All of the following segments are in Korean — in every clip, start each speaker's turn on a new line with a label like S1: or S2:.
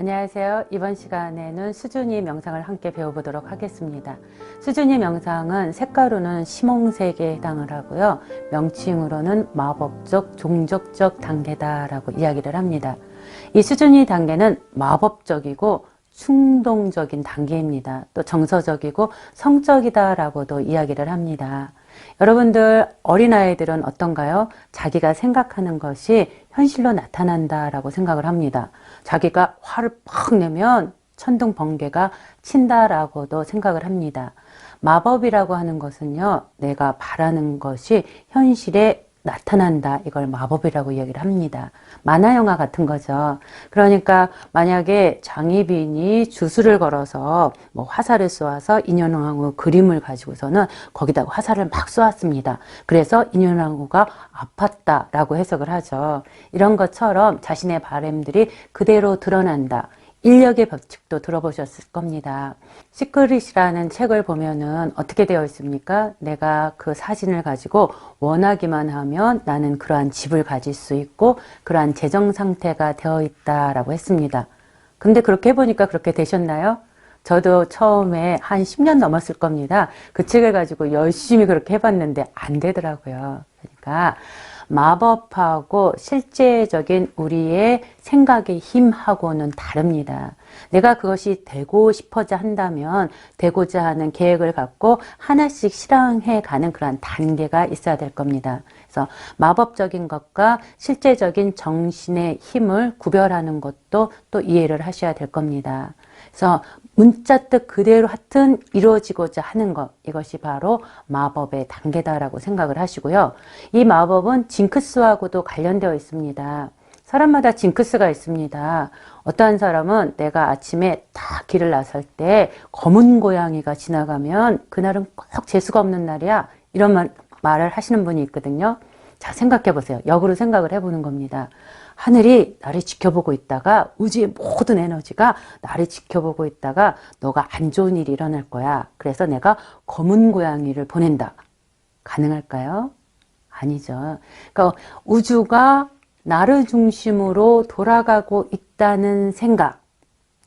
S1: 안녕하세요. 이번 시간에는 수준이 명상을 함께 배워보도록 하겠습니다. 수준이 명상은 색가로는 심홍색에 해당을 하고요. 명칭으로는 마법적, 종족적 단계다라고 이야기를 합니다. 이 수준이 단계는 마법적이고 충동적인 단계입니다. 또 정서적이고 성적이다라고도 이야기를 합니다. 여러분들 어린아이들은 어떤가요? 자기가 생각하는 것이 현실로 나타난다라고 생각을 합니다. 자기가 화를 팍 내면 천둥 번개가 친다라고도 생각을 합니다. 마법이라고 하는 것은요, 내가 바라는 것이 현실에 나타난다. 이걸 마법이라고 이야기를 합니다. 만화 영화 같은 거죠. 그러니까 만약에 장희빈이 주술을 걸어서 화살을 쏘아서 인현왕후 그림을 가지고서는 거기다 화살을 막 쏘았습니다. 그래서 인현왕후가 아팠다라고 해석을 하죠. 이런 것처럼 자신의 바램들이 그대로 드러난다. 인력의 법칙도 들어보셨을 겁니다. 시크릿이라는 책을 보면은 어떻게 되어 있습니까? 내가 그 사진을 가지고 원하기만 하면 나는 그러한 집을 가질 수 있고 그러한 재정 상태가 되어 있다라고 했습니다. 근데 그렇게 해보니까 그렇게 되셨나요? 저도 처음에 한 10년 넘었을 겁니다. 그 책을 가지고 열심히 그렇게 해봤는데 안 되더라고요. 그러니까 마법하고 실제적인 우리의 생각의 힘하고는 다릅니다. 내가 그것이 되고 싶어자 한다면 되고자 하는 계획을 갖고 하나씩 실행해 가는 그런 단계가 있어야 될 겁니다. 그래서 마법적인 것과 실제적인 정신의 힘을 구별하는 것도 또 이해를 하셔야 될 겁니다. 그래서 문자뜻 그대로 하여튼 이루어지고자 하는 것, 이것이 바로 마법의 단계다라고 생각을 하시고요. 이 마법은 징크스하고도 관련되어 있습니다. 사람마다 징크스가 있습니다. 어떠한 사람은 내가 아침에 딱 길을 나설 때 검은 고양이가 지나가면 그날은 꼭 재수가 없는 날이야. 이런 말을 하시는 분이 있거든요. 자, 생각해 보세요. 역으로 생각을 해보는 겁니다. 하늘이 나를 지켜보고 있다가 우주의 모든 에너지가 나를 지켜보고 있다가 너가 안 좋은 일이 일어날 거야. 그래서 내가 검은 고양이를 보낸다. 가능할까요? 아니죠. 그러니까 우주가 나를 중심으로 돌아가고 있다는 생각,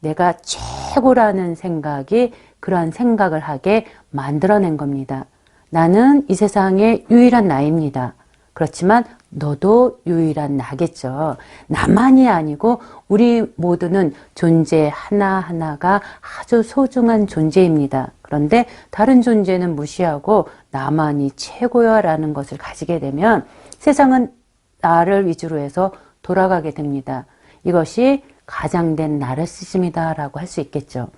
S1: 내가 최고라는 생각이 그러한 생각을 하게 만들어낸 겁니다. 나는 이 세상의 유일한 나입니다. 그렇지만 너도 유일한 나겠죠. 나만이 아니고 우리 모두는 존재 하나하나가 아주 소중한 존재입니다. 그런데 다른 존재는 무시하고 나만이 최고야 라는 것을 가지게 되면 세상은 나를 위주로 해서 돌아가게 됩니다. 이것이 가장된 나르시즘이다 라고 할 수 있겠죠.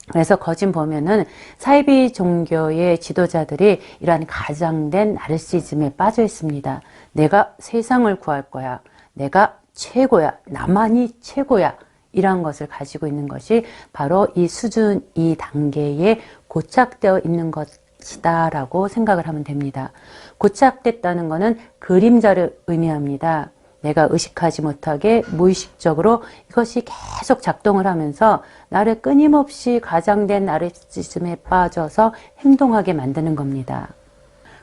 S1: 그래서 거진 보면은 사이비 종교의 지도자들이 이러한 가장된 나르시즘에 빠져 있습니다. 내가 세상을 구할 거야. 내가 최고야. 나만이 최고야. 이러한 것을 가지고 있는 것이 바로 이 수준, 이 단계에 고착되어 있는 것이다 라고 생각을 하면 됩니다. 고착됐다는 것은 그림자를 의미합니다. 내가 의식하지 못하게 무의식적으로 이것이 계속 작동을 하면서 나를 끊임없이 가장된 나르시즘에 빠져서 행동하게 만드는 겁니다.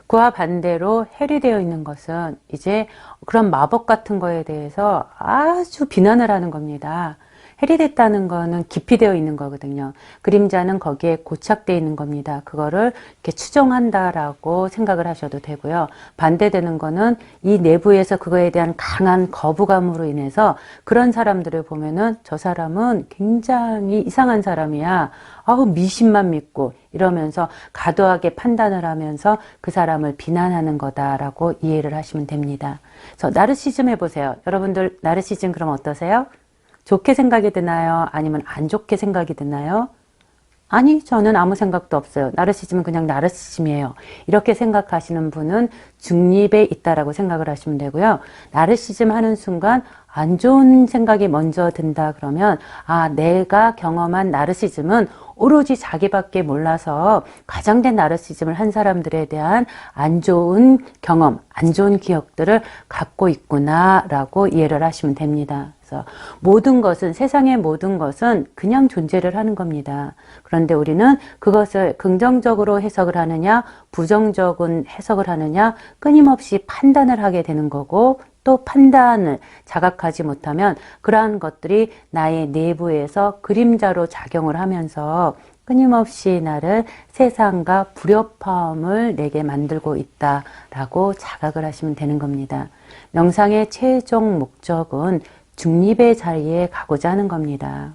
S1: 그와 반대로 해리되어 있는 것은 이제 그런 마법 같은 거에 대해서 아주 비난을 하는 겁니다. 해리됐다는 거는 깊이 되어 있는 거거든요. 그림자는 거기에 고착되어 있는 겁니다. 그거를 이렇게 추정한다라고 생각을 하셔도 되고요. 반대되는 거는 이 내부에서 그거에 대한 강한 거부감으로 인해서 그런 사람들을 보면은 저 사람은 굉장히 이상한 사람이야. 아우 미신만 믿고 이러면서 과도하게 판단을 하면서 그 사람을 비난하는 거다라고 이해를 하시면 됩니다. 그래서 나르시즘 해보세요. 여러분들 나르시즘 그럼 어떠세요? 좋게 생각이 드나요? 아니면 안 좋게 생각이 드나요? 아니, 저는 아무 생각도 없어요. 나르시즘은 그냥 나르시즘이에요. 이렇게 생각하시는 분은 중립에 있다라고 생각을 하시면 되고요. 나르시즘 하는 순간 안 좋은 생각이 먼저 든다 그러면 아, 내가 경험한 나르시즘은 오로지 자기밖에 몰라서 과장된 나르시즘을 한 사람들에 대한 안 좋은 경험, 안 좋은 기억들을 갖고 있구나라고 이해를 하시면 됩니다. 그래서 모든 것은, 세상의 모든 것은 그냥 존재를 하는 겁니다. 그런데 우리는 그것을 긍정적으로 해석을 하느냐, 부정적인 해석을 하느냐, 끊임없이 판단을 하게 되는 거고, 또 판단을 자각하지 못하면 그러한 것들이 나의 내부에서 그림자로 작용을 하면서 끊임없이 나를 세상과 불협화음을 내게 만들고 있다라고 자각을 하시면 되는 겁니다. 명상의 최종 목적은 중립의 자리에 가고자 하는 겁니다.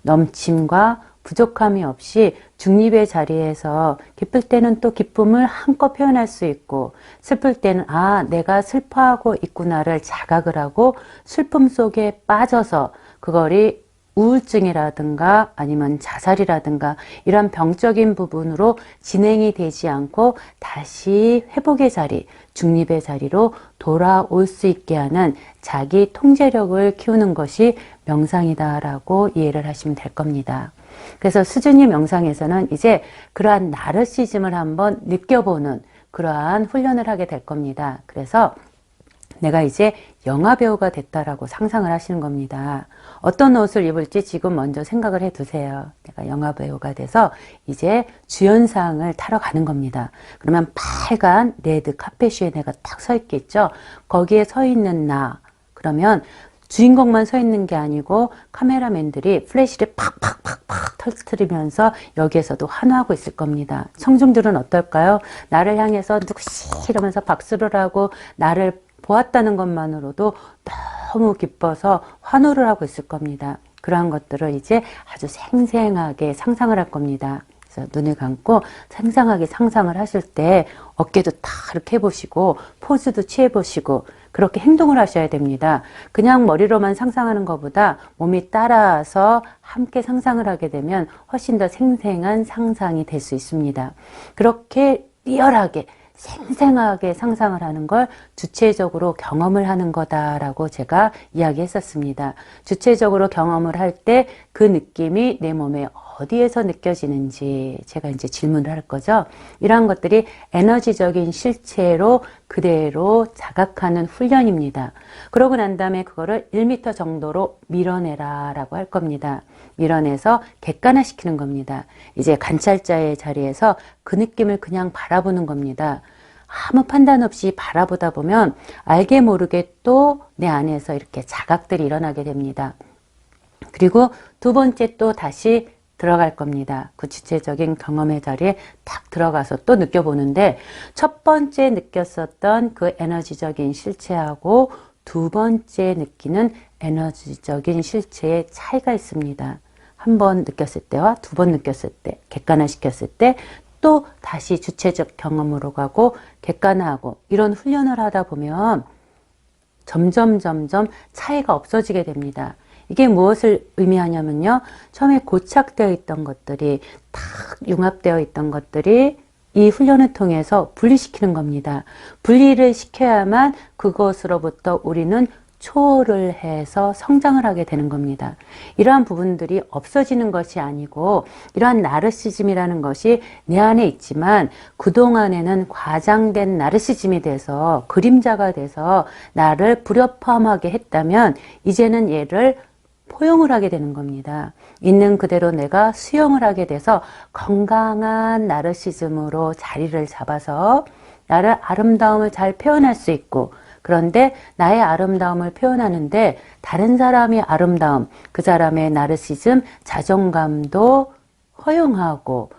S1: 넘침과 부족함이 없이 중립의 자리에서 기쁠 때는 또 기쁨을 한껏 표현할 수 있고 슬플 때는 내가 슬퍼하고 있구나를 자각을 하고 슬픔 속에 빠져서 그거를 우울증이라든가 아니면 자살이라든가 이런 병적인 부분으로 진행이 되지 않고 다시 회복의 자리, 중립의 자리로 돌아올 수 있게 하는 자기 통제력을 키우는 것이 명상이다라고 이해를 하시면 될 겁니다. 그래서 수준이 명상에서는 이제 그러한 나르시즘을 한번 느껴보는 그러한 훈련을 하게 될 겁니다. 그래서 내가 이제 영화배우가 됐다라고 상상을 하시는 겁니다. 어떤 옷을 입을지 지금 먼저 생각을 해 두세요. 내가 영화배우가 돼서 이제 주연상을 타러 가는 겁니다. 그러면 빨간 레드 카펫 위에 내가 딱 서 있겠죠. 거기에 서 있는 나, 그러면 주인공만 서 있는 게 아니고 카메라맨들이 플래시를 팍팍팍팍 터뜨리면서 여기에서도 환호하고 있을 겁니다. 청중들은 어떨까요? 나를 향해서 누구시 이러면서 박수를 하고 나를 보았다는 것만으로도 너무 기뻐서 환호를 하고 있을 겁니다. 그러한 것들을 이제 아주 생생하게 상상을 할 겁니다. 그래서 눈을 감고 생생하게 상상을 하실 때 어깨도 다 이렇게 해보시고 포즈도 취해보시고 그렇게 행동을 하셔야 됩니다. 그냥 머리로만 상상하는 것보다 몸이 따라서 함께 상상을 하게 되면 훨씬 더 생생한 상상이 될 수 있습니다. 그렇게 리얼하게 생생하게 상상을 하는 걸 주체적으로 경험을 하는 거다라고 제가 이야기했었습니다. 주체적으로 경험을 할 때 그 느낌이 내 몸에 어디에서 느껴지는지 제가 이제 질문을 할 거죠. 이러한 것들이 에너지적인 실체로 그대로 자각하는 훈련입니다. 그러고 난 다음에 그거를 1m 정도로 밀어내라 라고 할 겁니다. 밀어내서 객관화시키는 겁니다. 이제 관찰자의 자리에서 그 느낌을 그냥 바라보는 겁니다. 아무 판단 없이 바라보다 보면 알게 모르게 또 내 안에서 이렇게 자각들이 일어나게 됩니다. 그리고 두 번째 또 다시 들어갈 겁니다. 그 주체적인 경험의 자리에 탁 들어가서 또 느껴보는데 첫 번째 느꼈었던 그 에너지적인 실체하고 두 번째 느끼는 에너지적인 실체의 차이가 있습니다. 한 번 느꼈을 때와 두 번 느꼈을 때, 객관화시켰을 때 또 다시 주체적 경험으로 가고 객관화하고 이런 훈련을 하다 보면 점점 차이가 없어지게 됩니다. 이게 무엇을 의미하냐면요. 처음에 고착되어 있던 것들이 탁 융합되어 있던 것들이 이 훈련을 통해서 분리시키는 겁니다. 분리를 시켜야만 그것으로부터 우리는 초월을 해서 성장을 하게 되는 겁니다. 이러한 부분들이 없어지는 것이 아니고 이러한 나르시즘이라는 것이 내 안에 있지만 그동안에는 과장된 나르시즘이 돼서 그림자가 돼서 나를 불협화음하게 했다면 이제는 얘를 포용을 하게 되는 겁니다. 있는 그대로 내가 수용을 하게 돼서 건강한 나르시즘으로 자리를 잡아서 나를 아름다움을 잘 표현할 수 있고 그런데 나의 아름다움을 표현하는데 다른 사람의 아름다움, 그 사람의 나르시즘, 자존감도 허용하고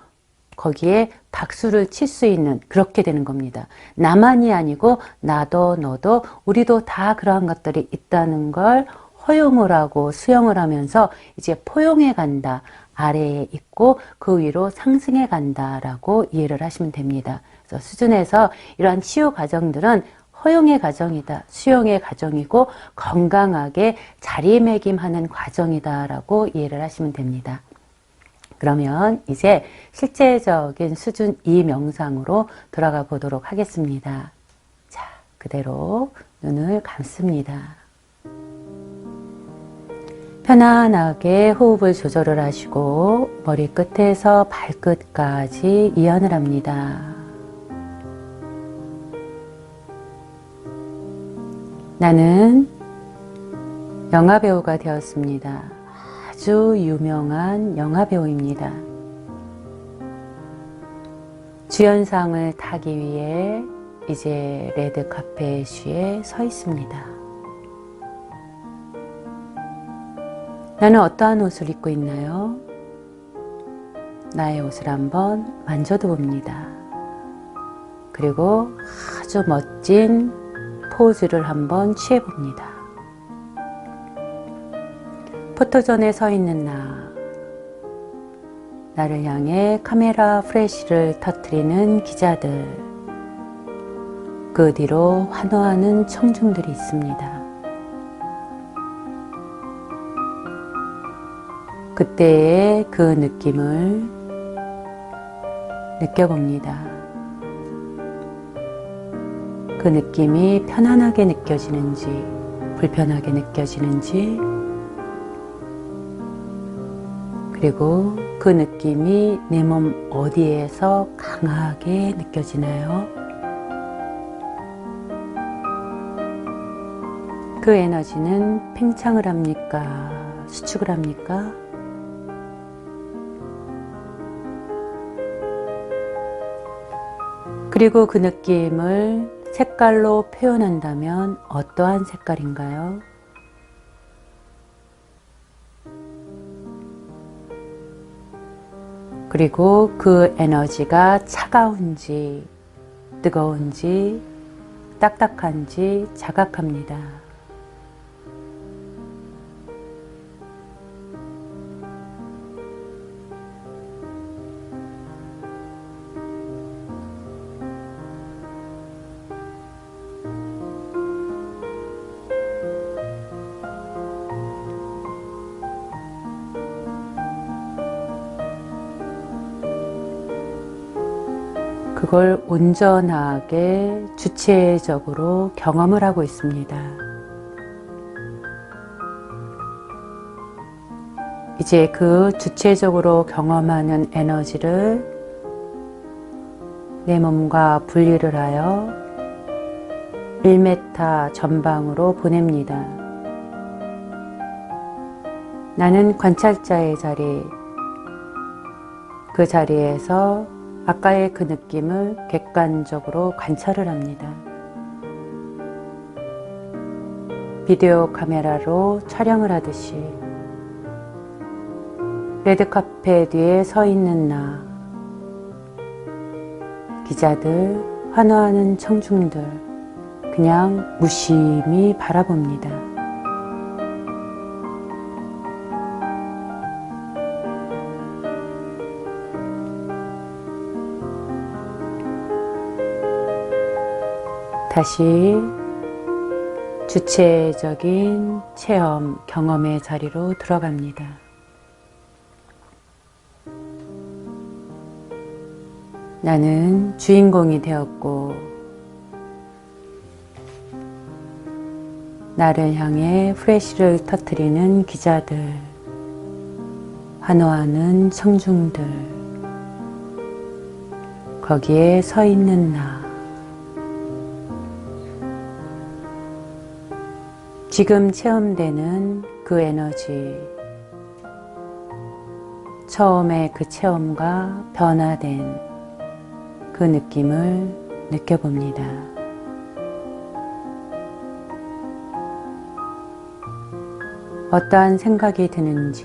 S1: 거기에 박수를 칠 수 있는 그렇게 되는 겁니다. 나만이 아니고 나도 너도 우리도 다 그러한 것들이 있다는 걸 허용을 하고 수용을 하면서 이제 포용해 간다. 아래에 있고 그 위로 상승해 간다라고 이해를 하시면 됩니다. 그래서 수준에서 이러한 치유 과정들은 허용의 과정이다. 수용의 과정이고 건강하게 자리매김하는 과정이다라고 이해를 하시면 됩니다. 그러면 이제 실제적인 수준 2 명상으로 들어가 보도록 하겠습니다. 자, 그대로 눈을 감습니다. 편안하게 호흡을 조절을 하시고 머리끝에서 발끝까지 이완을 합니다. 나는 영화배우가 되었습니다. 아주 유명한 영화배우입니다. 주연상을 타기 위해 이제 레드 카펫 위에 서 있습니다. 나는 어떠한 옷을 입고 있나요? 나의 옷을 한번 만져도 봅니다. 그리고 아주 멋진 포즈를 한번 취해 봅니다. 포토존에 서 있는 나를 향해 카메라 플래시를 터뜨리는 기자들, 그 뒤로 환호하는 청중들이 있습니다. 그때의 그 느낌을 느껴봅니다. 그 느낌이 편안하게 느껴지는지, 불편하게 느껴지는지, 그리고 그 느낌이 내 몸 어디에서 강하게 느껴지나요? 그 에너지는 팽창을 합니까? 수축을 합니까? 그리고 그 느낌을 색깔로 표현한다면 어떠한 색깔인가요? 그리고 그 에너지가 차가운지, 뜨거운지, 딱딱한지 자각합니다. 그걸 온전하게 주체적으로 경험을 하고 있습니다. 이제 그 주체적으로 경험하는 에너지를 내 몸과 분리를 하여 1m 전방으로 보냅니다. 나는 관찰자의 자리, 그 자리에서 아까의 그 느낌을 객관적으로 관찰을 합니다. 비디오 카메라로 촬영을 하듯이 레드카펫 위에 서 있는 기자들, 환호하는 청중들, 그냥 무심히 바라봅니다. 다시 주체적인 체험, 경험의 자리로 들어갑니다. 나는 주인공이 되었고, 나를 향해 플래시를 터뜨리는 기자들, 환호하는 청중들, 거기에 서 있는 지금 체험되는 그 에너지, 처음에 그 체험과 변화된 그 느낌을 느껴봅니다. 어떠한 생각이 드는지,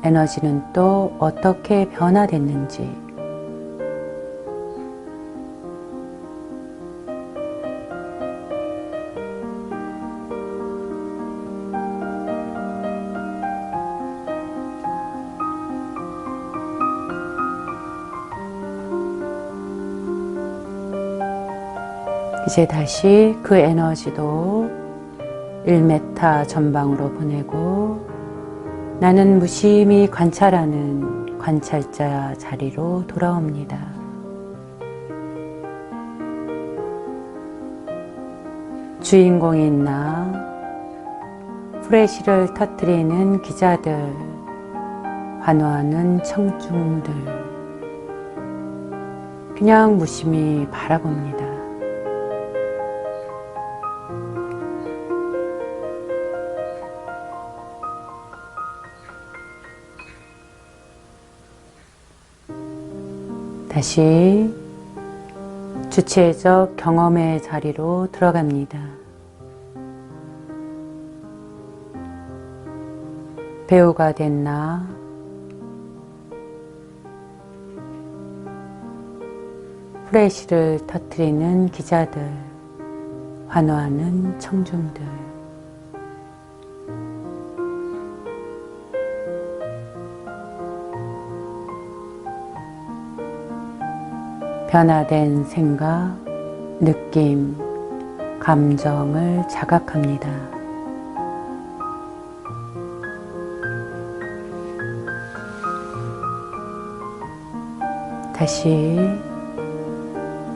S1: 에너지는 또 어떻게 변화됐는지, 이제 다시 그 에너지도 1m 전방으로 보내고 나는 무심히 관찰하는 관찰자 자리로 돌아옵니다. 주인공인 플래시를 터뜨리는 기자들, 환호하는 청중들, 그냥 무심히 바라봅니다. 다시 주체적 경험의 자리로 들어갑니다. 배우가 된 나, 후레쉬를 터뜨리는 기자들, 환호하는 청중들, 변화된 생각, 느낌, 감정을 자각합니다. 다시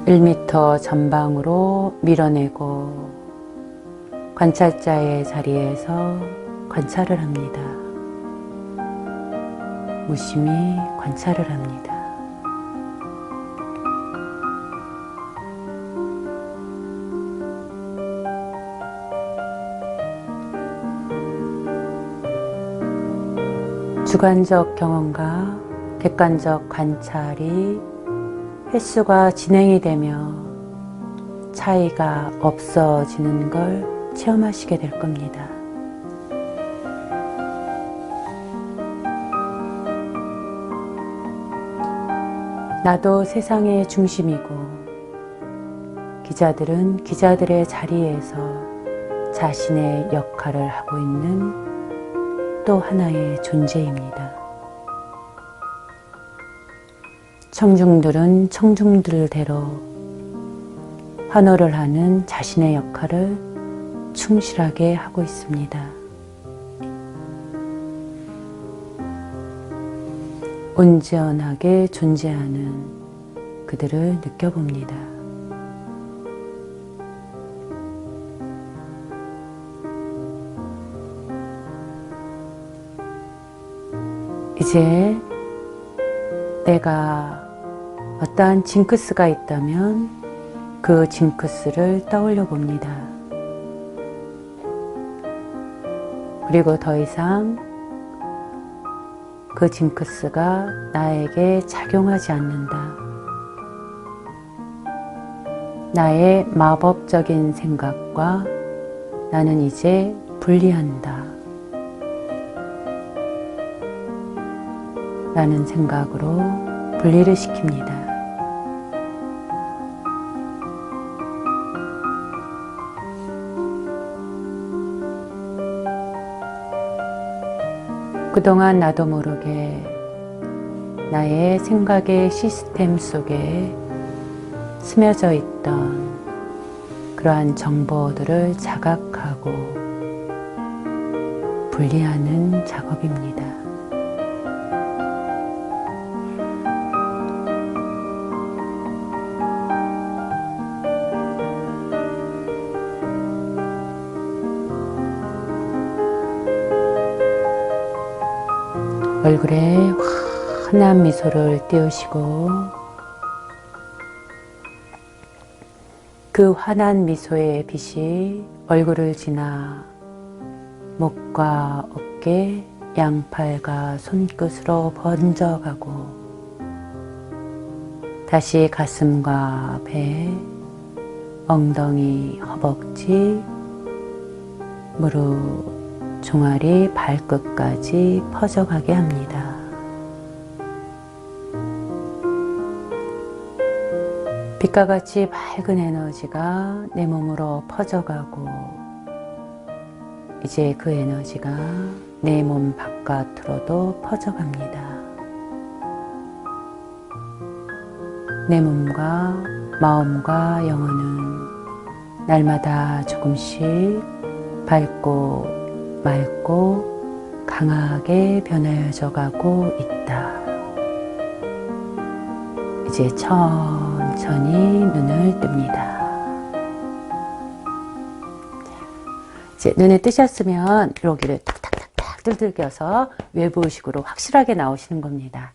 S1: 1m 전방으로 밀어내고 관찰자의 자리에서 관찰을 합니다. 무심히 관찰을 합니다. 주관적 경험과 객관적 관찰이 횟수가 진행이 되며 차이가 없어지는 걸 체험하시게 될 겁니다. 나도 세상의 중심이고 기자들은 기자들의 자리에서 자신의 역할을 하고 있는 또 하나의 존재입니다. 청중들은 청중들대로 환호를 하는 자신의 역할을 충실하게 하고 있습니다. 온전하게 존재하는 그들을 느껴봅니다. 이제 내가 어떠한 징크스가 있다면 그 징크스를 떠올려 봅니다. 그리고 더 이상 그 징크스가 나에게 작용하지 않는다. 나의 마법적인 생각과 나는 이제 분리한다. 라는 생각으로 분리를 시킵니다. 그동안 나도 모르게 나의 생각의 시스템 속에 스며져 있던 그러한 정보들을 자각하고 분리하는 작업입니다. 얼굴에 환한 미소를 띄우시고 그 환한 미소의 빛이 얼굴을 지나 목과 어깨, 양팔과 손끝으로 번져가고 다시 가슴과 배, 엉덩이, 허벅지, 무릎, 종아리, 발끝까지 퍼져가게 합니다. 빛과 같이 밝은 에너지가 내 몸으로 퍼져가고 이제 그 에너지가 내 몸 바깥으로도 퍼져갑니다. 내 몸과 마음과 영혼은 날마다 조금씩 밝고 맑고 강하게 변해져 가고 있다. 이제 천천히 눈을 뜹니다. 이제 눈을 뜨셨으면 여기를 탁탁탁탁 두들겨서 외부의식으로 확실하게 나오시는 겁니다.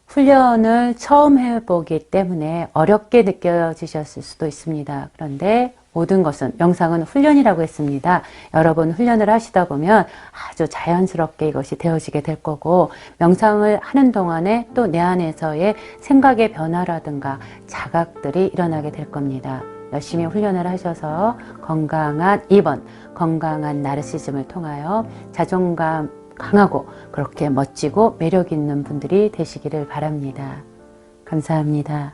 S1: 훈련을 처음 해보기 때문에 어렵게 느껴지셨을 수도 있습니다. 그런데 모든 것은 명상은 훈련이라고 했습니다. 여러 번 훈련을 하시다 보면 아주 자연스럽게 이것이 되어지게 될 거고, 명상을 하는 동안에 또 내 안에서의 생각의 변화라든가 자각들이 일어나게 될 겁니다. 열심히 훈련을 하셔서 건강한 2번, 건강한 나르시즘을 통하여 자존감 강하고 그렇게 멋지고 매력 있는 분들이 되시기를 바랍니다. 감사합니다.